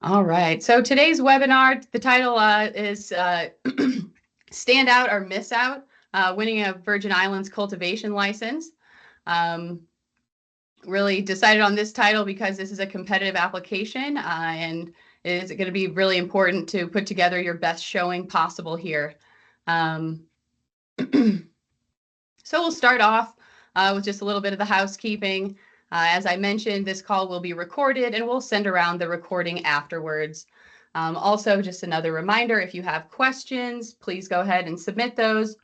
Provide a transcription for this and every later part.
All right. So today's webinar, the title is Stand Out or Miss Out, Winning a Virgin Islands Cultivation License. Um, really decided on this title because this is a competitive application and it's going to be really important to put together your best showing possible here. Um, so we'll start off with just a little bit of the housekeeping. As I mentioned, this call will be recorded and we'll send around the recording afterwards. Also, just another reminder, if you have questions, please go ahead and submit those.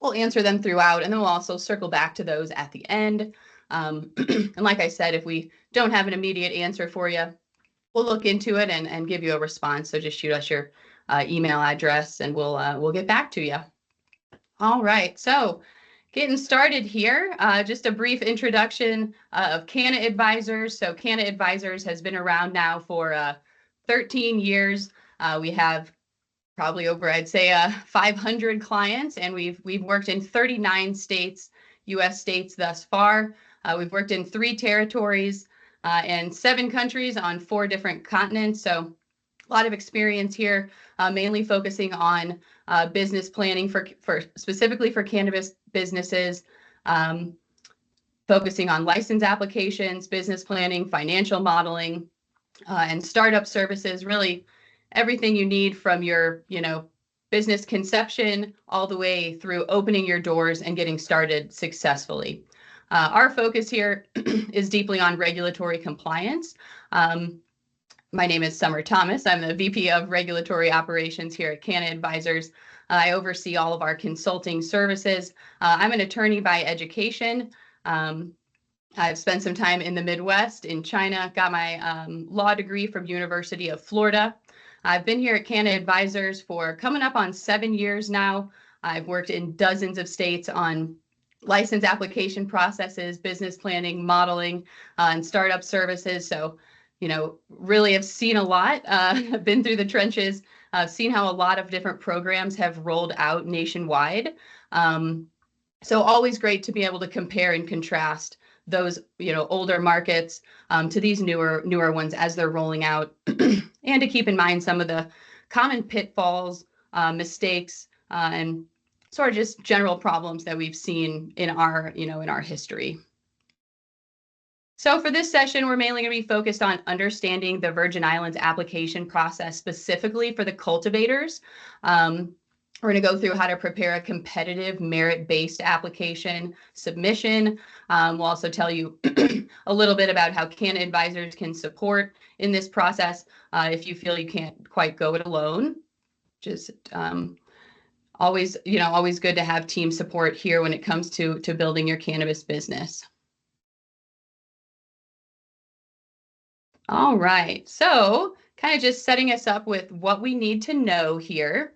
We'll answer them throughout, and then we'll also circle back to those at the end. And like I said, if we don't have an immediate answer for you, we'll look into it and give you a response. So just shoot us your email address and we'll get back to you. All right, so getting started here, just a brief introduction of Canna Advisors. So Canna Advisors has been around now for 13 years. We have probably over, I'd say, 500 clients, and we've worked in 39 states, U.S. states thus far. We've worked in 3 territories and 7 countries on 4 different continents. So a lot of experience here, mainly focusing on business planning for specifically for cannabis businesses, focusing on license applications, business planning, financial modeling, and startup services. Really, everything you need from your, business conception all the way through opening your doors and getting started successfully. Our focus here is deeply on regulatory compliance. My name is Summer Thomas. I'm the VP of Regulatory Operations here at Canna Advisors. I oversee all of our consulting services. I'm an attorney by education. I've spent some time in the Midwest, in China, got my law degree from University of Florida. I've been here at Canna Advisors for coming up on 7 years now. I've worked in dozens of states on license application processes, business planning, modeling, and startup services. So really have seen a lot, been through the trenches, seen how a lot of different programs have rolled out nationwide. So always great to be able to compare and contrast those, older markets to these newer ones as they're rolling out, and to keep in mind some of the common pitfalls, mistakes, and sort of just general problems that we've seen in our history. So for this session, we're mainly going to be focused on understanding the Virgin Islands application process specifically for the cultivators. We're going to go through how to prepare a competitive merit-based application submission. We'll also tell you a little bit about how Canna Advisors can support in this process if you feel you can't quite go it alone. Just always good to have team support here when it comes to building your cannabis business. All right, so kind of just setting us up with what we need to know here.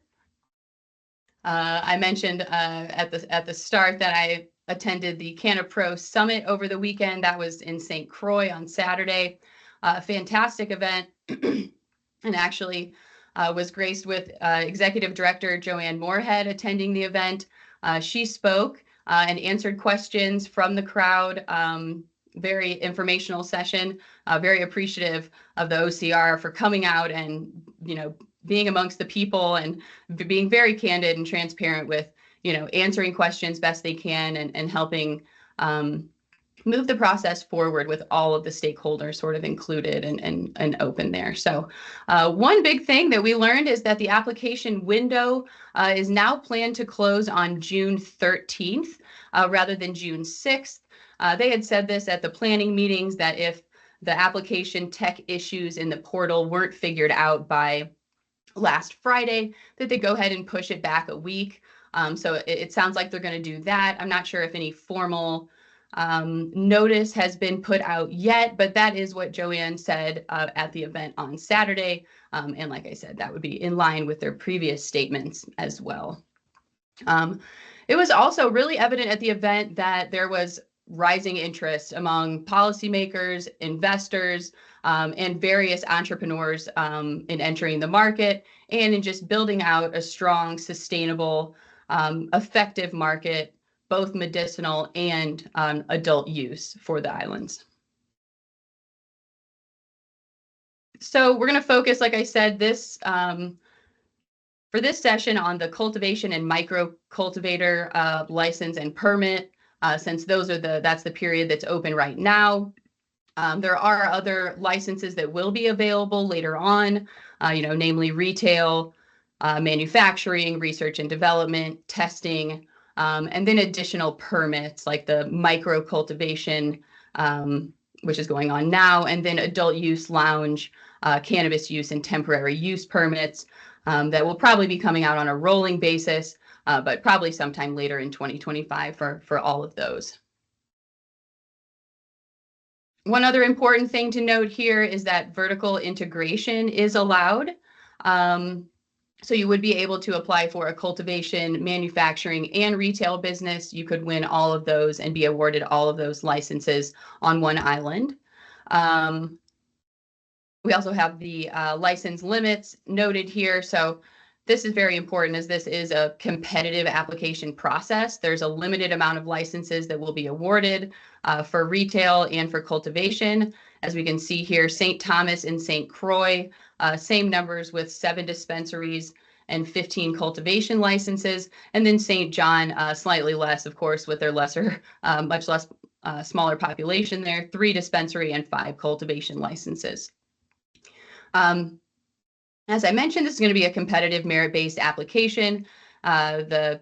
I mentioned at the start that I attended the Canna Pro Summit over the weekend. That was in St. Croix on Saturday. Fantastic event, and actually was graced with Executive Director Joanne Moorhead attending the event. She spoke and answered questions from the crowd. Very informational session. Very appreciative of the OCR for coming out and being amongst the people and being very candid and transparent with answering questions best they can and helping move the process forward with all of the stakeholders sort of included and open there. So one big thing that we learned is that the application window is now planned to close on June 13th rather than June 6th. They had said this at the planning meetings that if the application tech issues in the portal weren't figured out by last Friday, that they go ahead and push it back a week. So it sounds like they're going to do that. I'm not sure if any formal notice has been put out yet, but that is what Joanne said at the event on Saturday. And like I said, that would be in line with their previous statements as well. It was also really evident at the event that there was rising interest among policymakers, investors, and various entrepreneurs in entering the market and in just building out a strong, sustainable, effective market, both medicinal and adult use for the islands. So we're going to focus, like I said, this for this session on the cultivation and micro cultivator license and permit, since that's the period that's open right now. There are other licenses that will be available later on, namely retail, manufacturing, research and development, testing, and then additional permits like the micro cultivation, which is going on now, and then adult use lounge, cannabis use and temporary use permits that will probably be coming out on a rolling basis, but probably sometime later in 2025 for all of those. One other important thing to note here is that vertical integration is allowed. So you would be able to apply for a cultivation, manufacturing, and retail business. You could win all of those and be awarded all of those licenses on one island. We also have the license limits noted here. So this is very important as this is a competitive application process. There's a limited amount of licenses that will be awarded for retail and for cultivation. As we can see here, St. Thomas and St. Croix, same numbers with 7 dispensaries and 15 cultivation licenses. And then St. John, slightly less, of course, with their much less smaller population there, 3 dispensary and 5 cultivation licenses. As I mentioned, this is going to be a competitive merit-based application. The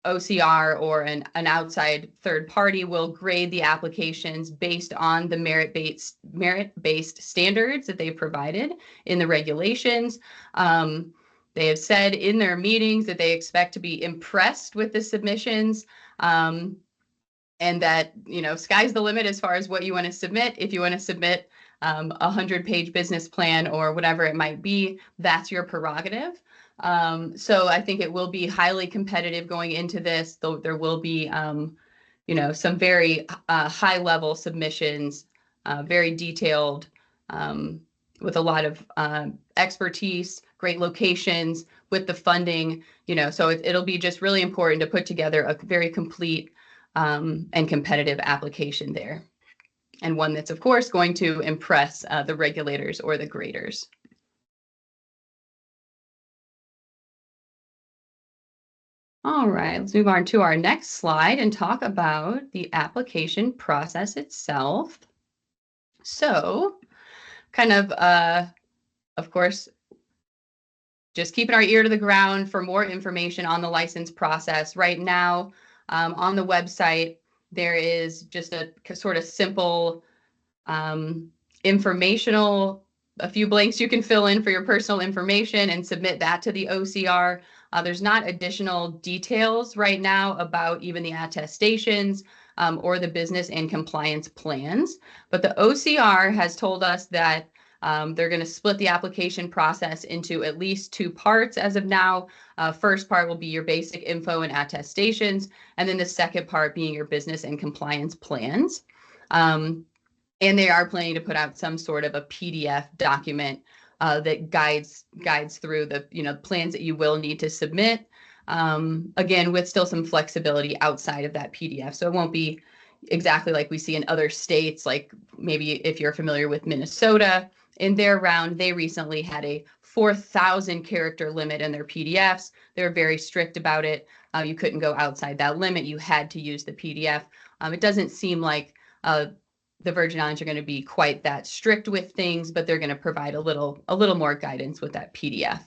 OCR or an outside third party will grade the applications based on the merit-based standards that they've provided in the regulations. They have said in their meetings that they expect to be impressed with the submissions, and that, sky's the limit as far as what you want to submit. If you want to submit a 100-page business plan or whatever it might be, that's your prerogative. So I think it will be highly competitive going into this, though there will be, some very high-level submissions, very detailed, with a lot of expertise, great locations with the funding, so it'll be just really important to put together a very complete and competitive application there. And one that's, of course, going to impress the regulators or the graders. All right, let's move on to our next slide and talk about the application process itself. So kind of course, just keeping our ear to the ground for more information on the license process. Right now, on the website, there is just a sort of simple informational, a few blanks you can fill in for your personal information and submit that to the OCR. There's not additional details right now about even the attestations or the business and compliance plans, but the OCR has told us that they're going to split the application process into at least 2 parts as of now. First part will be your basic info and attestations, and then the second part being your business and compliance plans. And they are planning to put out some sort of a PDF document that guides through the plans that you will need to submit. Again, with still some flexibility outside of that PDF, so it won't be exactly like we see in other states. Like maybe if you're familiar with Minnesota, in their round, they recently had a 4,000 character limit in their PDFs. They're very strict about it. You couldn't go outside that limit. You had to use the PDF. It doesn't seem like the Virgin Islands are going to be quite that strict with things, but they're going to provide a little more guidance with that PDF.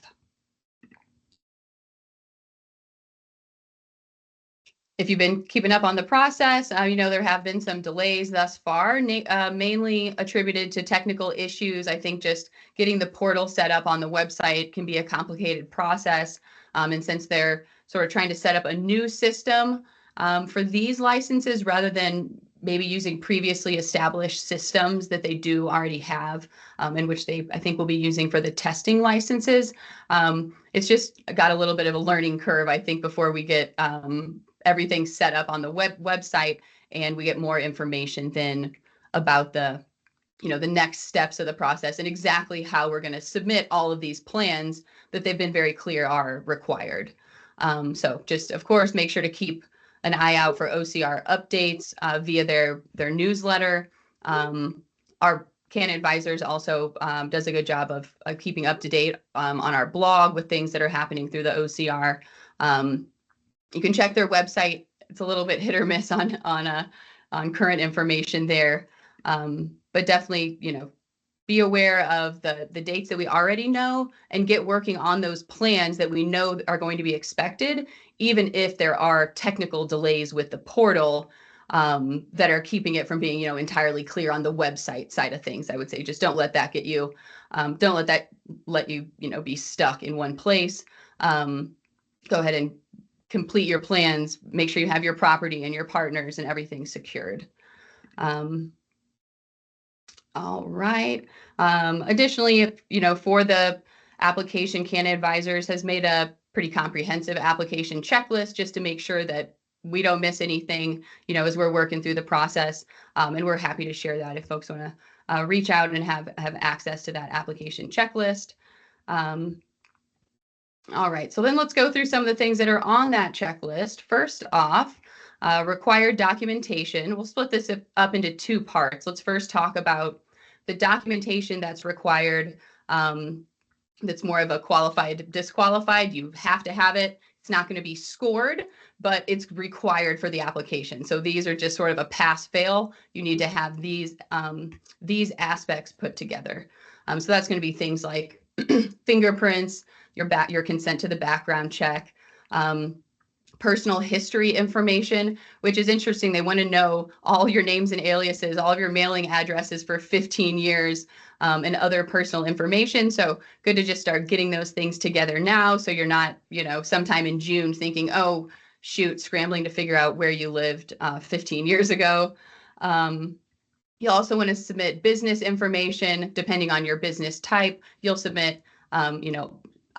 If you've been keeping up on the process, there have been some delays thus far, mainly attributed to technical issues. I think just getting the portal set up on the website can be a complicated process. And since they're sort of trying to set up a new system for these licenses rather than maybe using previously established systems that they do already have, and which they, I think, will be using for the testing licenses. It's just got a little bit of a learning curve, I think, before we get everything set up on the website and we get more information then about the next steps of the process and exactly how we're going to submit all of these plans that they've been very clear are required. So just, of course, make sure to keep an eye out for OCR updates via their newsletter. Our Can Advisors also does a good job of keeping up to date on our blog with things that are happening through the OCR. You can check their website. It's a little bit hit or miss on current information there, but definitely, be aware of the dates that we already know and get working on those plans that we know are going to be expected, even if there are technical delays with the portal that are keeping it from being, entirely clear on the website side of things. I would say just don't let that get you, don't let you, be stuck in one place. Go ahead and complete your plans. Make sure you have your property and your partners and everything secured. All right. Additionally, for the application, Can Advisors has made a pretty comprehensive application checklist just to make sure that we don't miss anything, as we're working through the process. And we're happy to share that if folks want to reach out and have access to that application checklist. All right, so then let's go through some of the things that are on that checklist. First off, required documentation. We'll split this up into two parts. Let's first talk about the documentation that's required. That's more of a qualified, disqualified. You have to have it. It's not going to be scored, but it's required for the application. So these are just sort of a pass-fail. You need to have these aspects put together. So that's going to be things like fingerprints, your consent to the background check, personal history information, which is interesting. They want to know all your names and aliases, all of your mailing addresses for 15 years, and other personal information. So good to just start getting those things together now. So you're not, sometime in June thinking, oh, shoot, scrambling to figure out where you lived 15 years ago. You also want to submit business information, depending on your business type. You'll submit,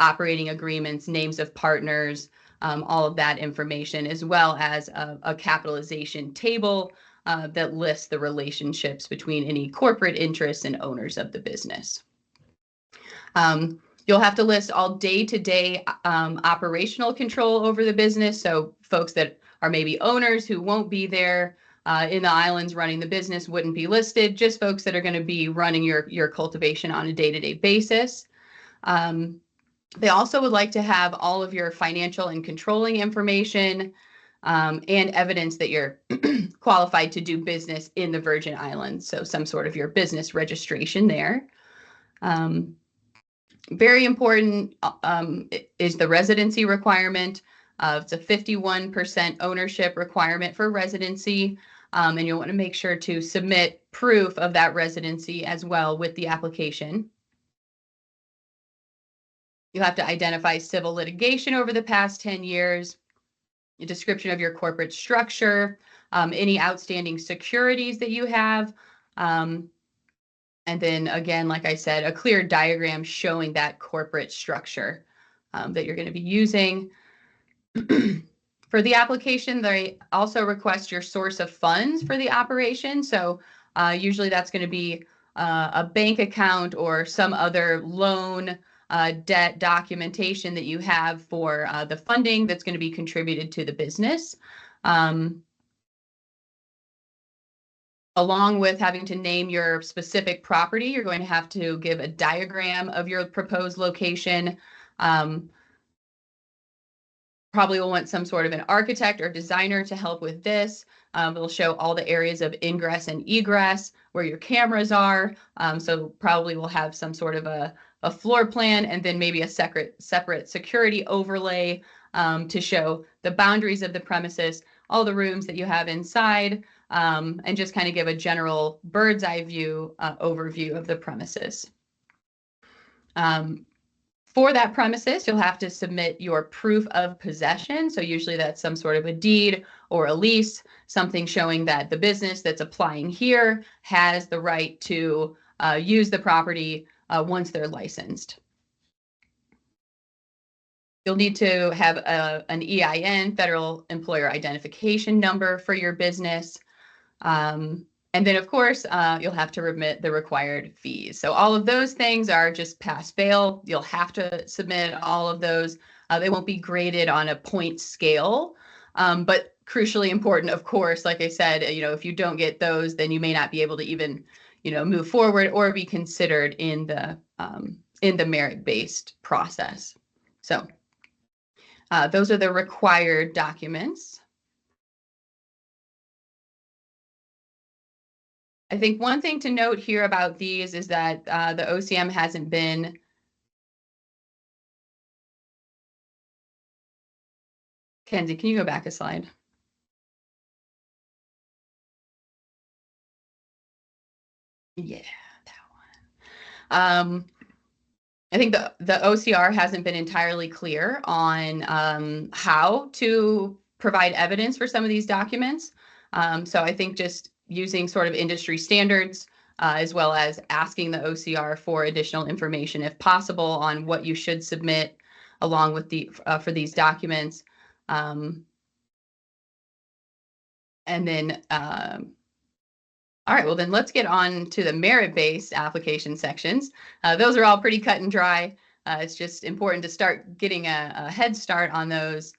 operating agreements, names of partners, all of that information, as well as a capitalization table that lists the relationships between any corporate interests and owners of the business. You'll have to list all day-to-day operational control over the business. So folks that are maybe owners who won't be there in the islands running the business wouldn't be listed, just folks that are going to be running your cultivation on a day-to-day basis. They also would like to have all of your financial and controlling information and evidence that you're qualified to do business in the Virgin Islands. So some sort of your business registration there. Very important is the residency requirement. It's a 51% ownership requirement for residency. And you'll want to make sure to submit proof of that residency as well with the application. You'll have to identify civil litigation over the past 10 years, a description of your corporate structure, any outstanding securities that you have, and then again, like I said, a clear diagram showing that corporate structure that you're going to be using. For the application, they also request your source of funds for the operation. So usually that's going to be a bank account or some other loan, debt documentation that you have for the funding that's going to be contributed to the business. Along with having to name your specific property, you're going to have to give a diagram of your proposed location. Probably will want some sort of an architect or designer to help with this. It'll show all the areas of ingress and egress, where your cameras are. So probably will have some sort of a floor plan and then maybe a separate security overlay to show the boundaries of the premises, all the rooms that you have inside, and just kind of give a general bird's eye view overview of the premises. For that premises, you'll have to submit your proof of possession. So usually that's some sort of a deed or a lease, something showing that the business that's applying here has the right to use the property once they're licensed. You'll need to have an EIN, Federal Employer Identification Number, for your business. And then, of course, you'll have to remit the required fees. So all of those things are just pass-fail. You'll have to submit all of those. They won't be graded on a point scale, but crucially important, of course. Like I said, if you don't get those, then you may not be able to even, move forward or be considered in the merit-based process. So those are the required documents. I think one thing to note here about these is that the OCM hasn't been Kenzie, can you go back a slide? Yeah, that one. I think the OCR hasn't been entirely clear on how to provide evidence for some of these documents. So I think just using sort of industry standards as well as asking the OCR for additional information, if possible, on what you should submit along with for these documents. And then all right, well then let's get on to the merit-based application sections. Those are all pretty cut and dry. It's just important to start getting a head start on those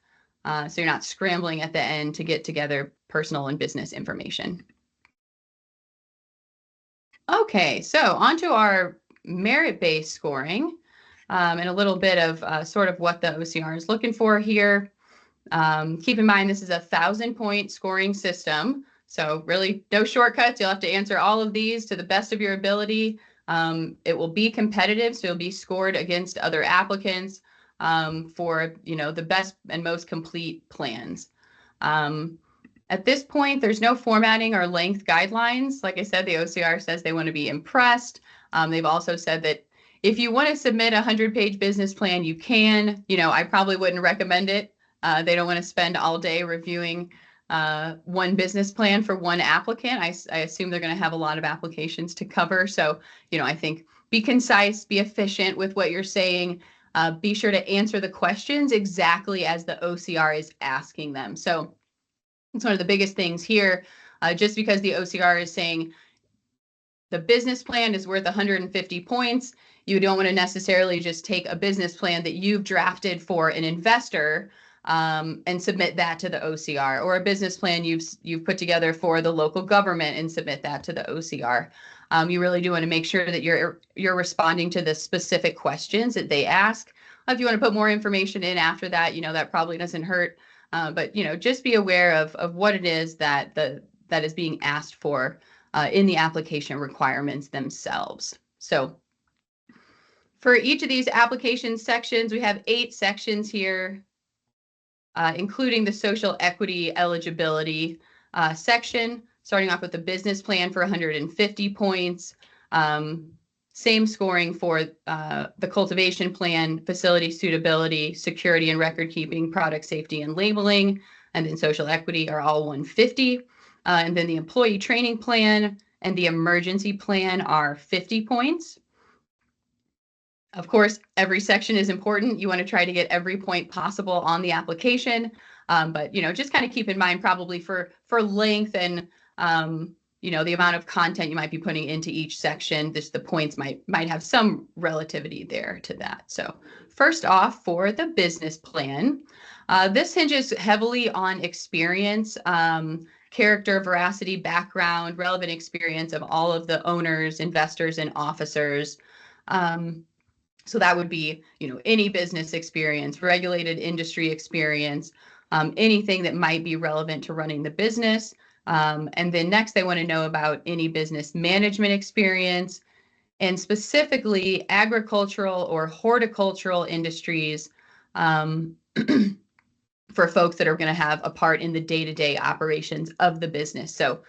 so you're not scrambling at the end to get together personal and business information. Okay, so onto our merit-based scoring and a little bit of sort of what the OCR is looking for here. Keep in mind, this is a 1,000-point scoring system. So really no shortcuts. You'll have to answer all of these to the best of your ability. It will be competitive, so you'll be scored against other applicants for the best and most complete plans. At this point, there's no formatting or length guidelines. Like I said, the OCR says they want to be impressed. They've also said that if you want to submit a 100-page business plan, you can. I probably wouldn't recommend it. They don't want to spend all day reviewing one business plan for one applicant. I assume they're going to have a lot of applications to cover. So, I think be concise, be efficient with what you're saying. Be sure to answer the questions exactly as the OCR is asking them. So it's one of the biggest things here. Just because the OCR is saying the business plan is worth 150 points, you don't want to necessarily just take a business plan that you've drafted for an investor and submit that to the OCR, or a business plan you've put together for the local government and submit that to the OCR. You really do want to make sure that you're responding to the specific questions that they ask. If you want to put more information in after that, that probably doesn't hurt. But just be aware of what it is that is being asked for in the application requirements themselves. So for each of these application sections, we have 8 sections here, including the social equity eligibility section, starting off with the business plan for 150 points. Same scoring for the cultivation plan, facility suitability, security and record keeping, product safety and labeling, and then social equity are all 150. And then the employee training plan and the emergency plan are 50 points. Of course, every section is important. You want to try to get every point possible on the application. But, just kind of keep in mind probably for length and, the amount of content you might be putting into each section, the points might have some relativity there to that. So first off, for the business plan, this hinges heavily on experience, character, veracity, background, relevant experience of all of the owners, investors, and officers. So that would be, any business experience, regulated industry experience, anything that might be relevant to running the business. And then next, they want to know about any business management experience, and specifically agricultural or horticultural industries for folks that are going to have a part in the day-to-day operations of the business. So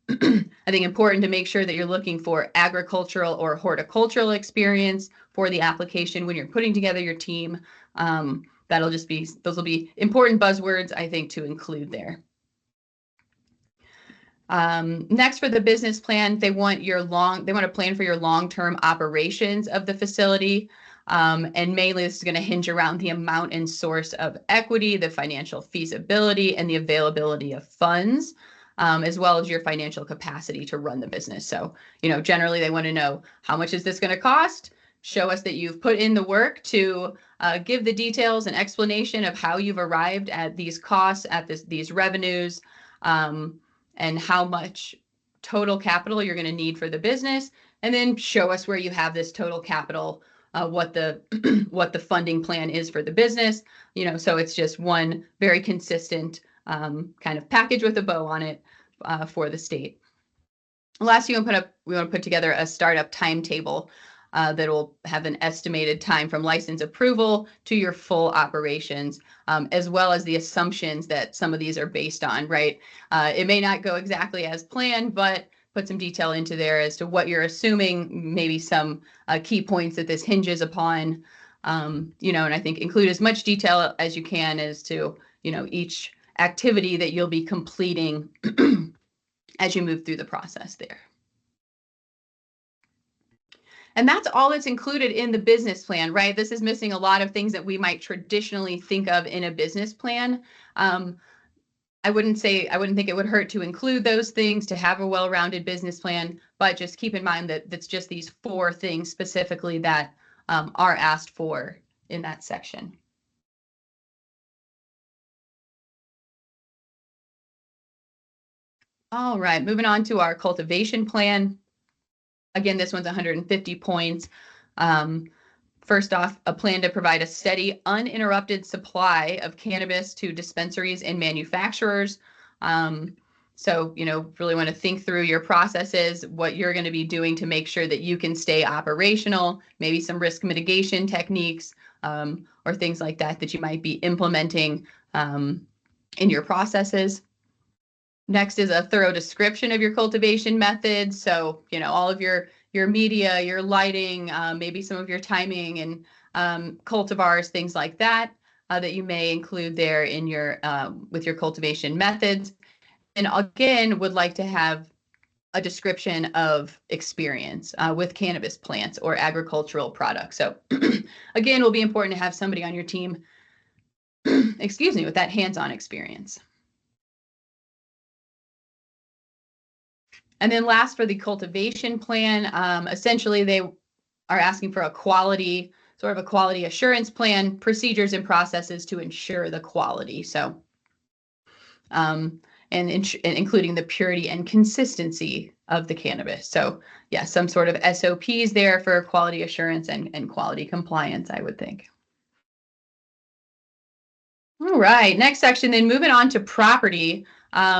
I think important to make sure that you're looking for agricultural or horticultural experience for the application when you're putting together your theme. Those will be important buzzwords, I think, to include there. Next, for the business plan, they want a plan for your long-term operations of the facility. And mainly this is going to hinge around the amount and source of equity, the financial feasibility, and the availability of funds, as well as your financial capacity to run the business. So, generally they want to know, how much is this going to cost? show us that you've put in the work to give the details and explanation of how you've arrived at these costs, at these revenues, and how much total capital you're going to need for the business, and then show us where you have this total capital, what the what the funding plan is for the business. So it's just one very consistent kind of package with a bow on it for the state. Last, we want to put together a startup timetable that will have an estimated time from license approval to your full operations, as well as the assumptions that some of these are based on, right? It may not go exactly as planned, but put some detail into there as to what you're assuming, maybe some key points that this hinges upon, and I think include as much detail as you can as to, each activity that you'll be completing as you move through the process there. And that's all that's included in the business plan, right? This is missing a lot of things that we might traditionally think of in a business plan. I wouldn't think it would hurt to include those things, to have a well-rounded business plan, but just keep in mind that that's just these 4 things specifically that are asked for in that section. All right, moving on to our cultivation plan. Again, this one's 150 points. First off, a plan to provide a steady, uninterrupted supply of cannabis to dispensaries and manufacturers. So, really want to think through your processes, what you're going to be doing to make sure that you can stay operational, maybe some risk mitigation techniques, or things like that you might be implementing in your processes. Next is a thorough description of your cultivation methods. So, all of your media, your lighting, maybe some of your timing and cultivars, things like that, that you may include there in your with your cultivation methods. And again, would like to have a description of experience with cannabis plants or agricultural products. So again, it will be important to have somebody on your team, excuse me, with that hands-on experience. And then last, for the cultivation plan, essentially they are asking for a quality assurance plan, procedures and processes to ensure the quality. So, and including the purity and consistency of the cannabis. So yeah, some sort of SOPs there for quality assurance and quality compliance, I would think. All right, next section, then moving on to property.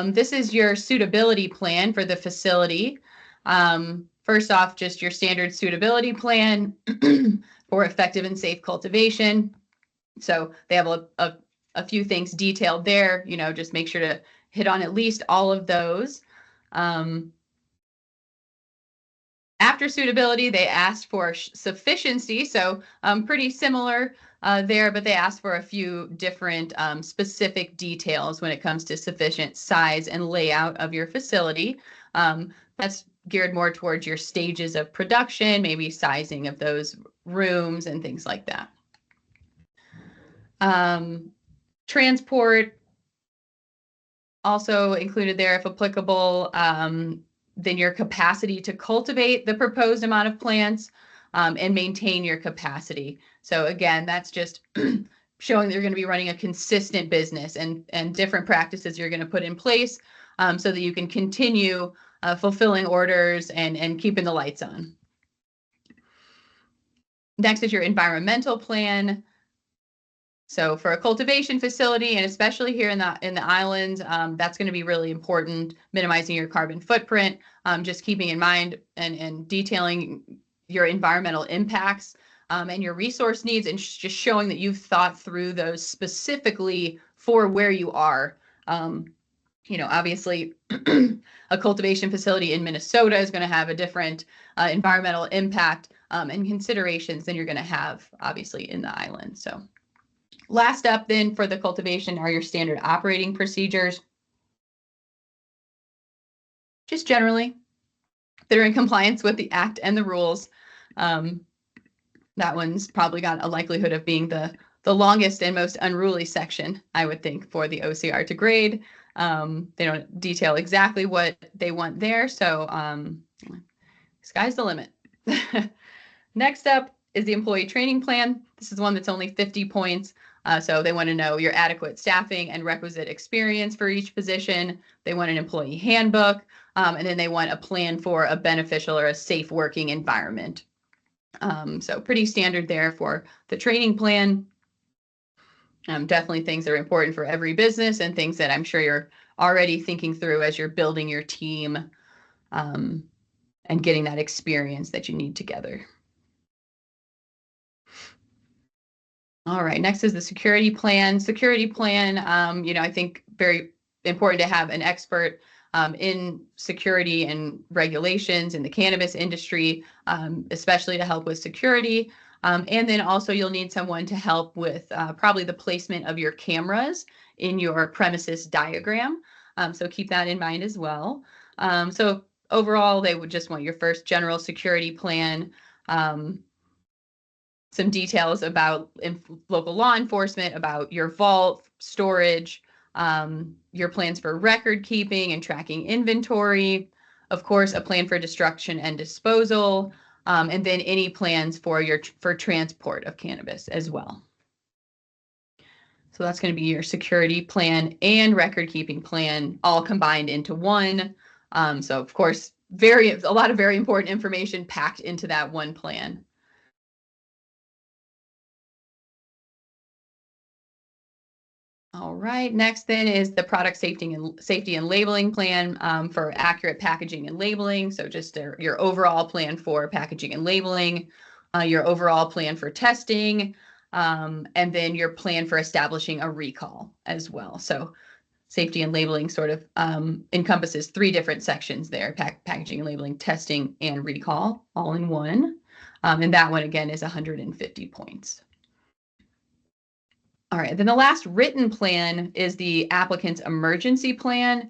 This is your suitability plan for the facility. First off, just your standard suitability plan for effective and safe cultivation. So they have a few things detailed there, just make sure to hit on at least all of those. After suitability, they asked for sufficiency, so pretty similar there, but they asked for a few different specific details when it comes to sufficient size and layout of your facility. That's geared more towards your stages of production, maybe sizing of those rooms and things like that. Transport also included there if applicable. Then your capacity to cultivate the proposed amount of plants and maintain your capacity. So again, that's just showing that you're going to be running a consistent business and different practices you're going to put in place so that you can continue fulfilling orders and keeping the lights on. Next is your environmental plan. So for a cultivation facility, and especially here in the islands, that's going to be really important, minimizing your carbon footprint, just keeping in mind and detailing your environmental impacts and your resource needs, and just showing that you've thought through those specifically for where you are. Obviously, a cultivation facility in Minnesota is going to have a different environmental impact and considerations than you're going to have, obviously, in the island. So. Last up then for the cultivation are your standard operating procedures. Just generally, that are in compliance with the act and the rules. That one's probably got a likelihood of being the longest and most unruly section, I would think, for the OCR to grade. They don't detail exactly what they want there, so sky's the limit. Next up is the employee training plan. This is one that's only 50 points. So they want to know your adequate staffing and requisite experience for each position. They want an employee handbook, and then they want a plan for a beneficial or a safe working environment. So pretty standard there for the training plan. Definitely things that are important for every business and things that I'm sure you're already thinking through as you're building your team and getting that experience that you need together. All right, next is the security plan. Security plan, I think very important to have an expert in security and regulations in the cannabis industry, especially to help with security. And then also you'll need someone to help with probably the placement of your cameras in your premises diagram. So keep that in mind as well. So overall, they would just want your first general security plan, some details about local law enforcement, about your vault, storage, your plans for record keeping and tracking inventory, of course, a plan for destruction and disposal, and then any plans for transport of cannabis as well. So that's going to be your security plan and record keeping plan all combined into one. So of course, a lot of very important information packed into that one plan. All right, next then is the product safety and labeling plan for accurate packaging and labeling. So just your overall plan for packaging and labeling, your overall plan for testing, and then your plan for establishing a recall as well. So safety and labeling sort of encompasses 3 different sections there: packaging and labeling, testing, and recall, all in one. And that one again is 150 points. All right, then the last written plan is the applicant's emergency plan.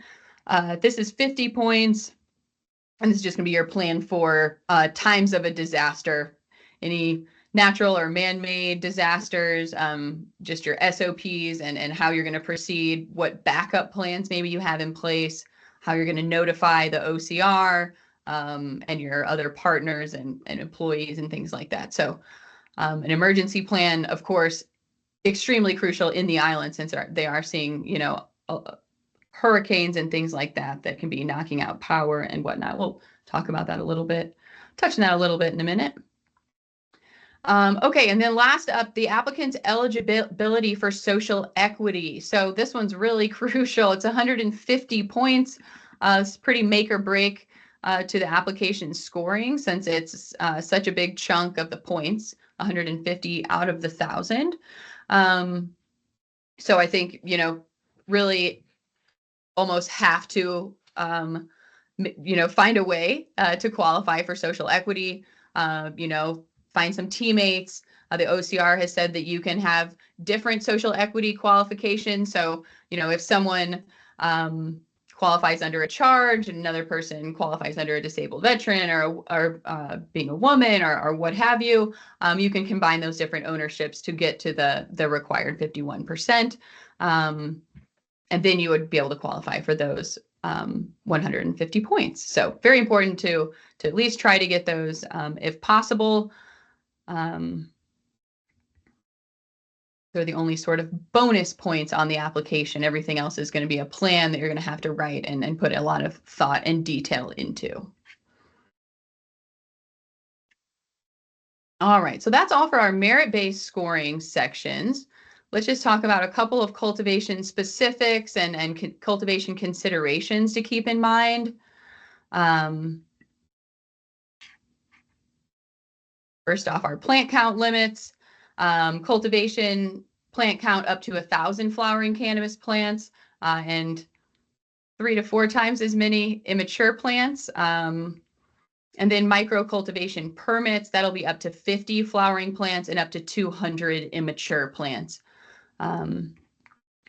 This is 50 points, and this is just going to be your plan for times of a disaster, any natural or man-made disasters, just your SOPs and how you're going to proceed, what backup plans maybe you have in place, how you're going to notify the OCR and your other partners and employees and things like that. So an emergency plan, of course, extremely crucial in the island since they are seeing, hurricanes and things like that can be knocking out power and whatnot. We'll talk about that a little bit, touch on that a little bit in a minute. Okay, and then last up, the applicant's eligibility for social equity. So this one's really crucial. It's 150 points. It's pretty make or break to the application scoring since it's such a big chunk of the points, 150 out of the 1,000. So I think, really almost have to, find a way to qualify for social equity, find some teammates. The OCR has said that you can have different social equity qualifications. So, if someone qualifies under a charge, and another person qualifies under a disabled veteran or being a woman or what have you, you can combine those different ownerships to get to the required 51%. And then you would be able to qualify for those 150 points. So very important to at least try to get those if possible. They're the only sort of bonus points on the application. Everything else is going to be a plan that you're going to have to write and put a lot of thought and detail into. All right, so that's all for our merit-based scoring sections. Let's just talk about a couple of cultivation specifics and cultivation considerations to keep in mind. First off, our plant count limits. Cultivation plant count up to 1,000 flowering cannabis plants and 3 to 4 times as many immature plants. And then micro cultivation permits, that'll be up to 50 flowering plants and up to 200 immature plants.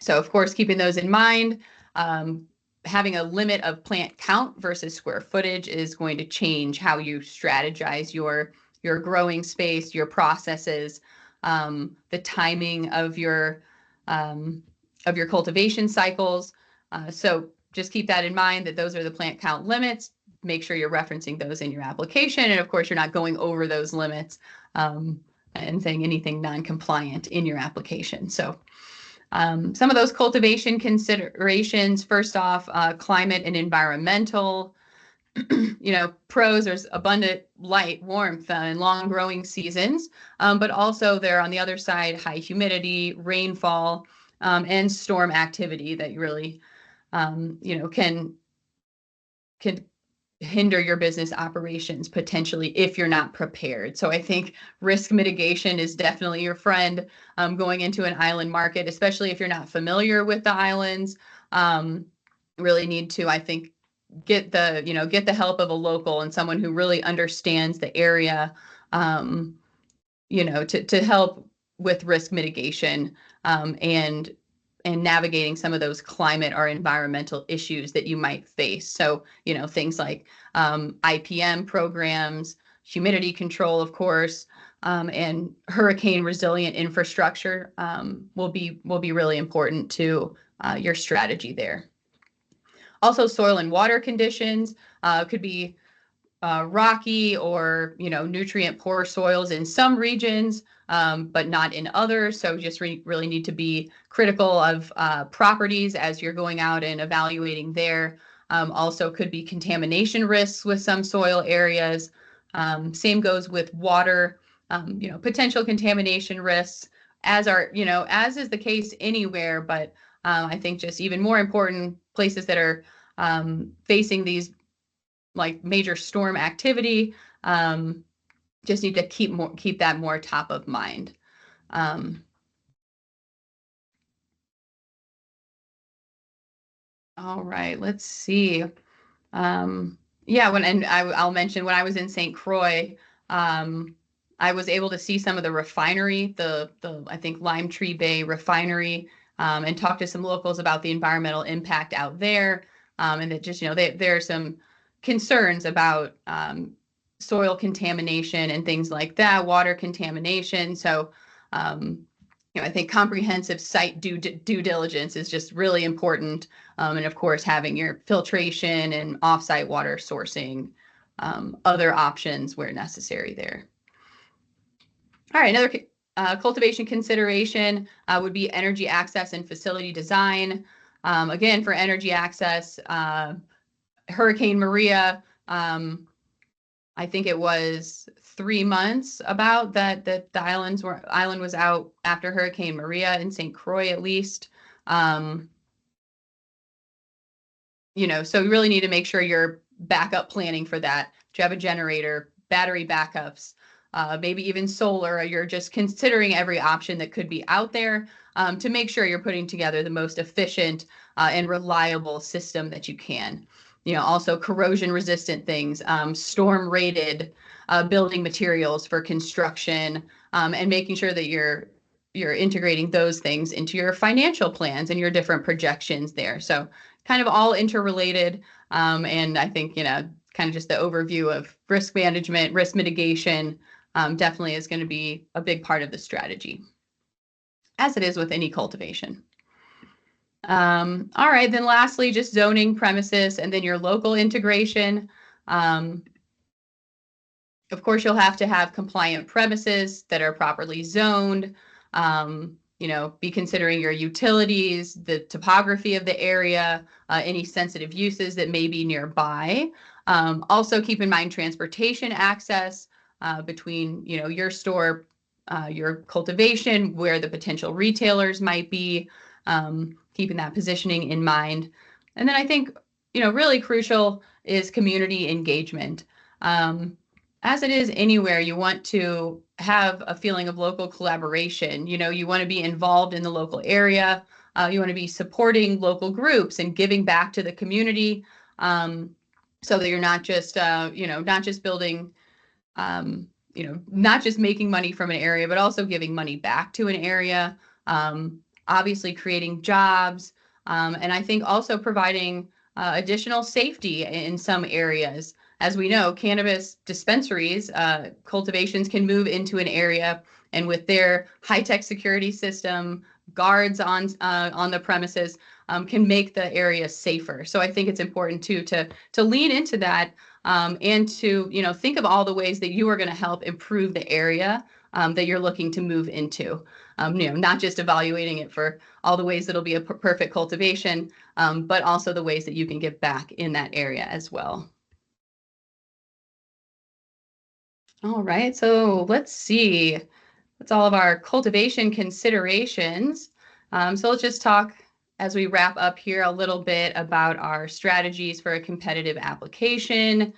So of course, keeping those in mind, having a limit of plant count versus square footage is going to change how you strategize your growing space, your processes, the timing of your cultivation cycles. So just keep that in mind that those are the plant count limits. make sure you're referencing those in your application. And of course, you're not going over those limits and saying anything non-compliant in your application. So some of those cultivation considerations, first off, climate and environmental. Pros, there's abundant light, warmth, and long growing seasons, but also there on the other side, high humidity, rainfall, and storm activity that you really, can hinder your business operations potentially if you're not prepared. So I think risk mitigation is definitely your friend going into an island market, especially if you're not familiar with the islands. Really need to, I think, get the help of a local and someone who really understands the area, to help with risk mitigation and navigating some of those climate or environmental issues that you might face. So, things like IPM programs, humidity control, of course, and hurricane resilient infrastructure will be really important to your strategy there. Also, soil and water conditions could be rocky or nutrient poor soils in some regions, but not in others. So just really need to be critical of properties as you're going out and evaluating there. Also could be contamination risks with some soil areas. Same goes with water, potential contamination risks, as is the case anywhere, but I think just even more important, places that are facing these like major storm activity, just need to keep that more top of mind. All right, let's see. I'll mention when I was in St. Croix, I was able to see some of the refinery, the I think Lime Tree Bay refinery, and talk to some locals about the environmental impact out there. And that just, there are some concerns about soil contamination and things like that, water contamination. So, I think comprehensive site due diligence is just really important. And of course, having your filtration and offsite water sourcing, other options where necessary there. All right, another cultivation consideration would be energy access and facility design. Again, for energy access, Hurricane Maria, I think it was 3 months about that the island was out after Hurricane Maria in St. Croix at least. So you really need to make sure you're backup planning for that. Do you have a generator, battery backups, maybe even solar, or you're just considering every option that could be out there to make sure you're putting together the most efficient and reliable system that you can. Also corrosion resistant things, storm rated building materials for construction, and making sure that you're integrating those things into your financial plans and your different projections there. So kind of all interrelated. And I think, kind of just the overview of risk management, risk mitigation definitely is going to be a big part of the strategy, as it is with any cultivation. All right, then lastly, just zoning, premises, and then your local integration. Of course, you'll have to have compliant premises that are properly zoned. Be considering your utilities, the topography of the area, any sensitive uses that may be nearby. Also keep in mind transportation access between, your store, your cultivation, where the potential retailers might be, keeping that positioning in mind. And then I think, really crucial is community engagement. As it is anywhere, you want to have a feeling of local collaboration. You want to be involved in the local area. You want to be supporting local groups and giving back to the community, so that you're not just, not just building, not just making money from an area, but also giving money back to an area. Obviously creating jobs, and I think also providing additional safety in some areas. As we know, cannabis dispensaries, cultivations can move into an area, and with their high-tech security system, guards on the premises can make the area safer. So I think it's important too to lean into that and to, think of all the ways that you are going to help improve the area that you're looking to move into. Not just evaluating it for all the ways that'll be a perfect cultivation, but also the ways that you can give back in that area as well. All right, so let's see. That's all of our cultivation considerations. So let's just talk as we wrap up here a little bit about our strategies for a competitive application.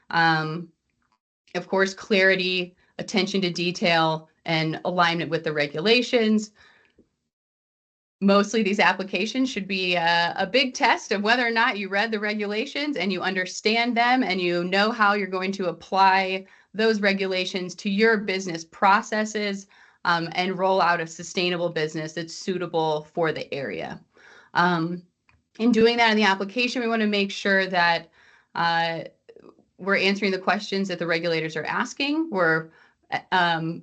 Of course, clarity, attention to detail, and alignment with the regulations. Mostly these applications should be a big test of whether or not you read the regulations and you understand them and you know how you're going to apply those regulations to your business processes, and roll out a sustainable business that's suitable for the area. In doing that in the application, we want to make sure that we're answering the questions that the regulators are asking. We're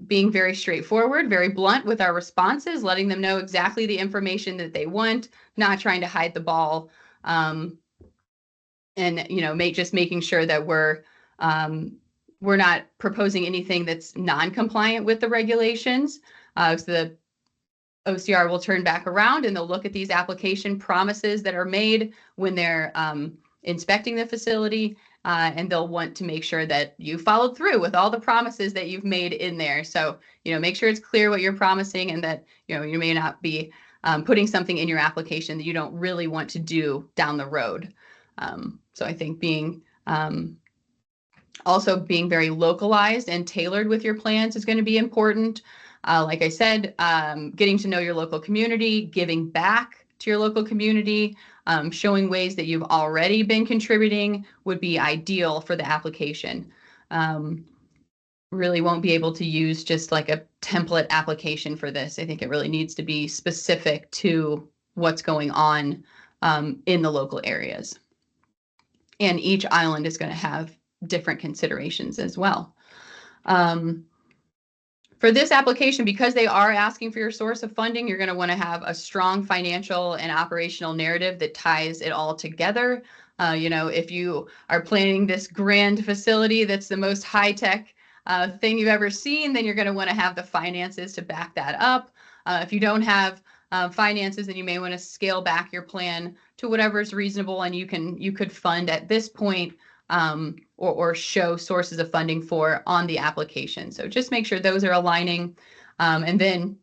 being very straightforward, very blunt with our responses, letting them know exactly the information that they want, not trying to hide the ball, and just making sure that we're not proposing anything that's non-compliant with the regulations. So the OCR will turn back around and they'll look at these application promises that are made when they're inspecting the facility, and they'll want to make sure that you followed through with all the promises that you've made in there. So, make sure it's clear what you're promising and that, you may not be putting something in your application that you don't really want to do down the road. So I think also being very localized and tailored with your plans is going to be important. Like I said, getting to know your local community, giving back to your local community, showing ways that you've already been contributing would be ideal for the application. Really won't be able to use just like a template application for this. I think it really needs to be specific to what's going on in the local areas. And each island is going to have different considerations as well. For this application, because they are asking for your source of funding, you're going to want to have a strong financial and operational narrative that ties it all together. If you are planning this grand facility that's the most high-tech thing you've ever seen, then you're going to want to have the finances to back that up. If you don't have finances, then you may want to scale back your plan to whatever is reasonable and you could fund at this point, or show sources of funding for on the application. So just make sure those are aligning. And then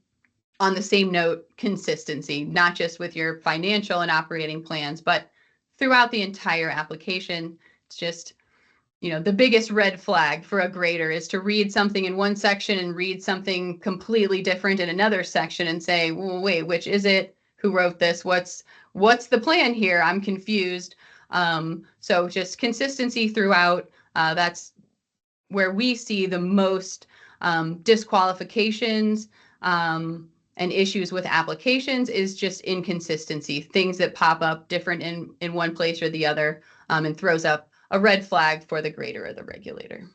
on the same note, consistency, not just with your financial and operating plans, but throughout the entire application. It's just, the biggest red flag for a grader is to read something in one section and read something completely different in another section and say, well, wait, which is it? Who wrote this? What's the plan here? I'm confused. So just consistency throughout. That's where we see the most disqualifications and issues with applications is just inconsistency, things that pop up different in one place or the other, and throws up a red flag for the grader or the regulator.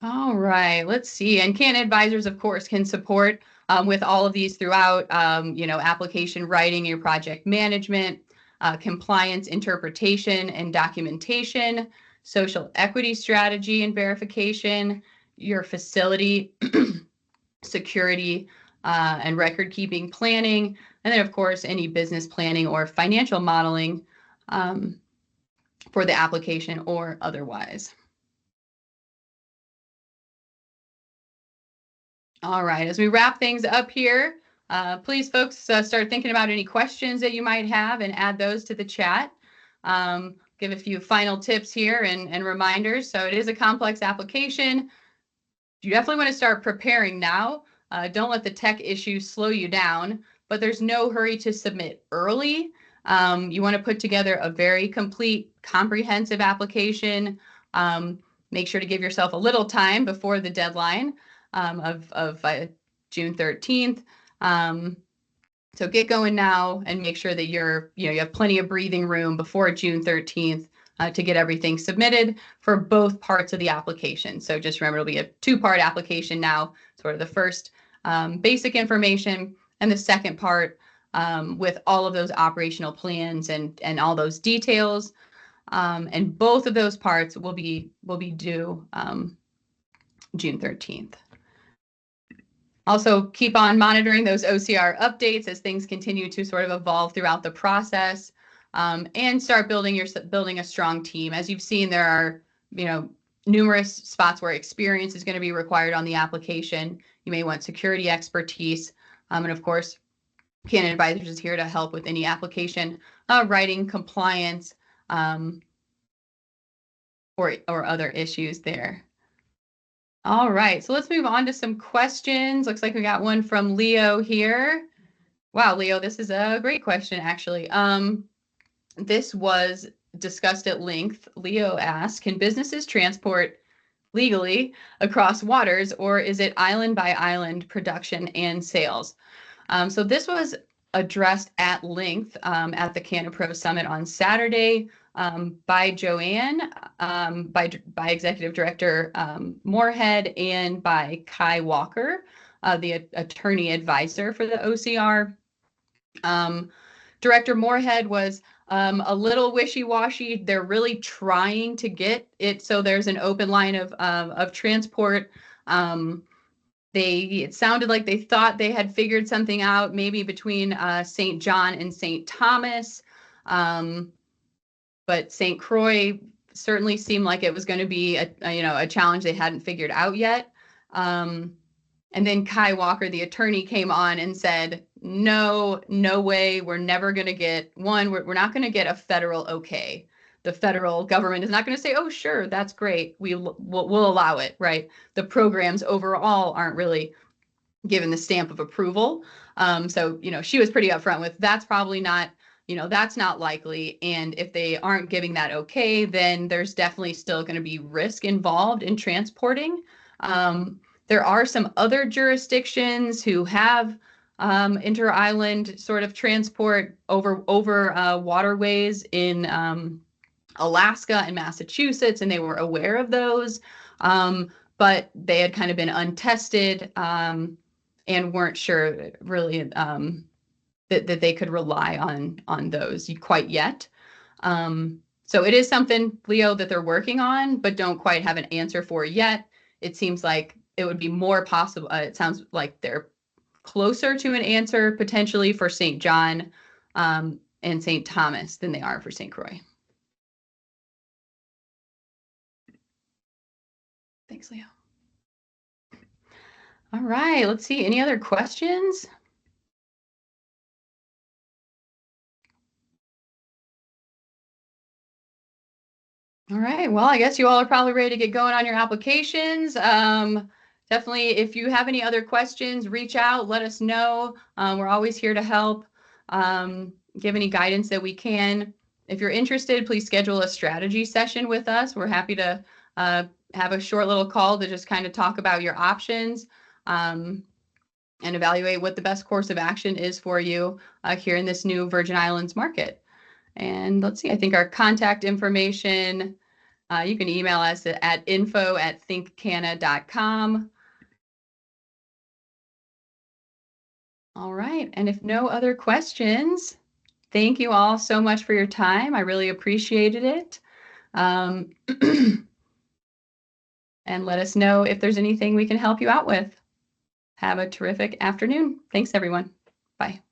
All right, let's see. And CAN advisors, of course, can support with all of these throughout, application writing, your project management, compliance, interpretation, and documentation, social equity strategy and verification, your facility security and record keeping planning, and then, of course, any business planning or financial modeling for the application or otherwise. All right, as we wrap things up here, please, folks, start thinking about any questions that you might have and add those to the chat. Give a few final tips here and reminders. So it is a complex application. You definitely want to start preparing now. Don't let the tech issues slow you down, but there's no hurry to submit early. You want to put together a very complete, comprehensive application. Make sure to give yourself a little time before the deadline of June 13th. So get going now and make sure that you have plenty of breathing room before June 13th to get everything submitted for both parts of the application. So just remember, it'll be a two-part application now, sort of the first basic information, and the second part with all of those operational plans and all those details. And both of those parts will be due June 13th. Also, keep on monitoring those OCR updates as things continue to sort of evolve throughout the process, and start building a strong team. As you've seen, there are, numerous spots where experience is going to be required on the application. You may want security expertise, and of course, Canon Advisors is here to help with any application writing, compliance, or other issues there. All right, so let's move on to some questions. Looks like we got one from Leo here. Wow, Leo, this is a great question, actually. This was discussed at length. Leo asked, can businesses transport legally across waters, or is it island by island production and sales? So this was addressed at length at the CannaPro Summit on Saturday by Joanne, by Executive Director Moorhead, and by Kai Walker, the attorney advisor for the OCR. Director Moorhead was a little wishy-washy. They're really trying to get it so there's an open line of transport. It sounded like they thought they had figured something out, maybe between St. John and St. Thomas, but St. Croix certainly seemed like it was going to be a challenge they hadn't figured out yet. And then Kai Walker, the attorney, came on and said, no way, we're never going to get one. We're not going to get a federal okay. The federal government is not going to say, oh, sure, that's great. We'll allow it, right? The programs overall aren't really given the stamp of approval. So, she was pretty upfront with that's probably not, that's not likely. And if they aren't giving that okay, then there's definitely still going to be risk involved in transporting. There are some other jurisdictions who have inter-island sort of transport over waterways in Alaska and Massachusetts, and they were aware of those, but they had kind of been untested and weren't sure really that they could rely on those quite yet. So it is something, Leo, that they're working on, but don't quite have an answer for yet. It seems like it would be more possible. It sounds like they're closer to an answer potentially for St. John and St. Thomas than they are for St. Croix. Thanks, Leo. All right, let's see. Any other questions? All right, well, I guess you all are probably ready to get going on your applications. Definitely, if you have any other questions, reach out, let us know. We're always here to help, give any guidance that we can. If you're interested, please schedule a strategy session with us. We're happy to have a short little call to just kind of talk about your options and evaluate what the best course of action is for you here in this new Virgin Islands market. And let's see, I think our contact information, you can email us at info@thinkcanna.com. All right, and if no other questions, thank you all so much for your time. I really appreciated it. And let us know if there's anything we can help you out with. Have a terrific afternoon. Thanks, everyone. Bye.